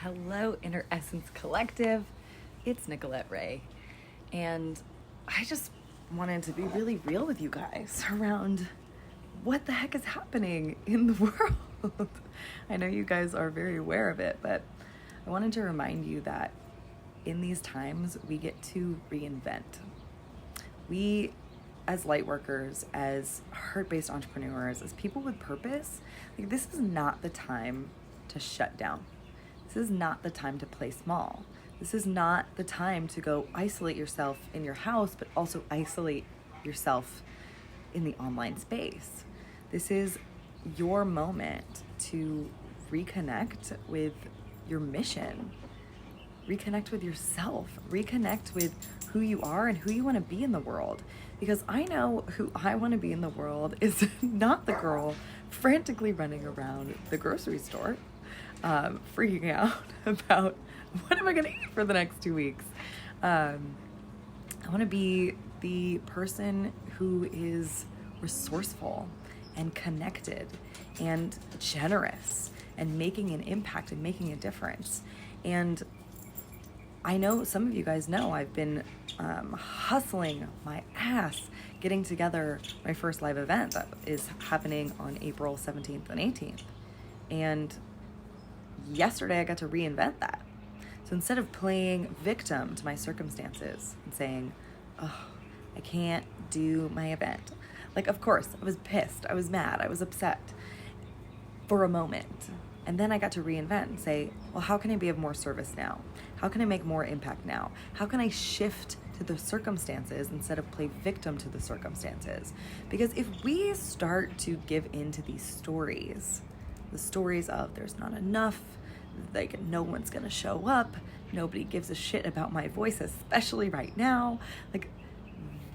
Hello, Inner Essence Collective. It's Nicolette Ray. And I just wanted to be really real with you guys around what the heck is happening in the world. I know you guys are very aware of it, but I wanted to remind you that in these times, we get to reinvent. We, as light workers, as heart-based entrepreneurs, as people with purpose, this is not the time to shut down. This is not the time to play small. This is not the time to go isolate yourself in your house, but also isolate yourself in the online space. This is your moment to reconnect with your mission, reconnect with yourself, reconnect with who you are and who you want to be in the world. Because I know who I want to be in the world is not the girl frantically running around the grocery store, freaking out about what am I going to eat for the next 2 weeks. I want to be the person who is resourceful and connected and generous and making an impact and making a difference. And I know some of you guys know I've been hustling my ass getting together my first live event that is happening on April 17th and 18th. And yesterday I got to reinvent that. So instead of playing victim to my circumstances and saying, oh, I can't do my event. Of course, I was pissed, I was mad, I was upset for a moment. And then I got to reinvent and say, well, how can I be of more service now? How can I make more impact now? How can I shift to the circumstances instead of play victim to the circumstances? Because if we start to give in to these stories, the stories of there's not enough, no one's gonna show up, nobody gives a shit about my voice, especially right now.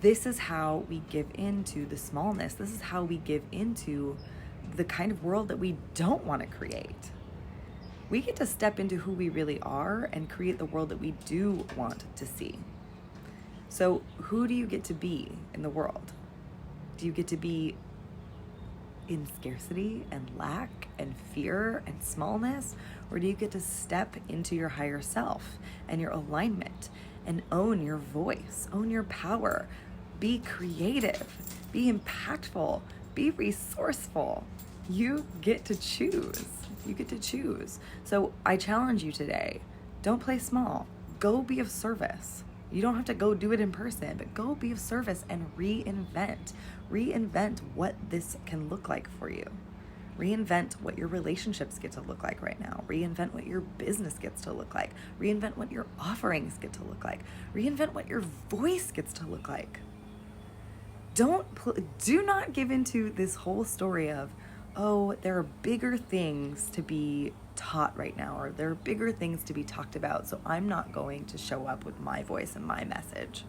This is how we give into the smallness. This is how we give into the kind of world that we don't want to create. We get to step into who we really are and create the world that we do want to see. So who do you get to be in the world? Do you get to be in scarcity and lack and fear and smallness? Or do you get to step into your higher self and your alignment and own your voice, own your power, be creative, be impactful, be resourceful? You get to choose. You get to choose. So I challenge you today, don't play small. Go be of service. You don't have to go do it in person, but go be of service and reinvent. Reinvent what this can look like for you. Reinvent what your relationships get to look like right now. Reinvent what your business gets to look like. Reinvent what your offerings get to look like. Reinvent what your voice gets to look like. Do not give into this whole story of, oh, there are bigger things to be taught right now, or there are bigger things to be talked about, so I'm not going to show up with my voice and my message.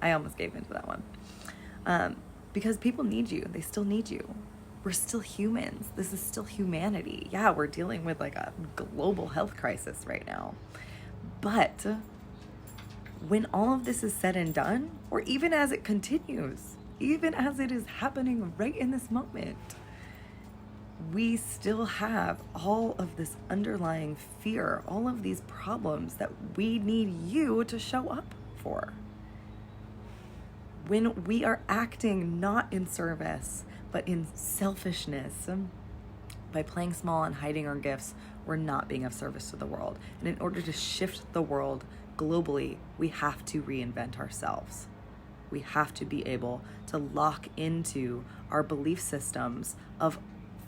I almost gave into that one. Because people need you. They still need you. We're still humans. This is still humanity. Yeah, we're dealing with a global health crisis right now. But when all of this is said and done, or even as it continues, even as it is happening right in this moment, we still have all of this underlying fear, all of these problems that we need you to show up for. When we are acting not in service, but in selfishness, by playing small and hiding our gifts, we're not being of service to the world. And in order to shift the world globally, we have to reinvent ourselves. We have to be able to lock into our belief systems of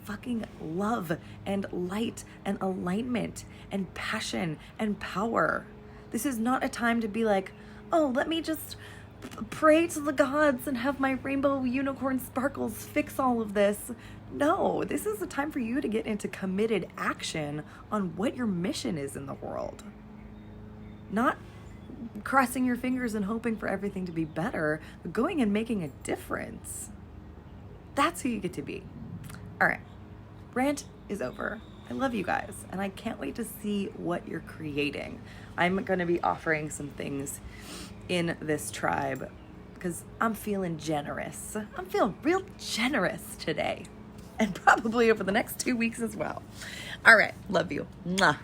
fucking love and light and alignment and passion and power. This is not a time to be like, oh, let me just pray to the gods and have my rainbow unicorn sparkles fix all of this. No, this is a time for you to get into committed action on what your mission is in the world. Not crossing your fingers and hoping for everything to be better, but going and making a difference. That's who you get to be. All right, rant is over. I love you guys, and I can't wait to see what you're creating. I'm going to be offering some things in this tribe because I'm feeling generous. I'm feeling real generous today. and probably over the next 2 weeks as well. All right. Love you. Mwah.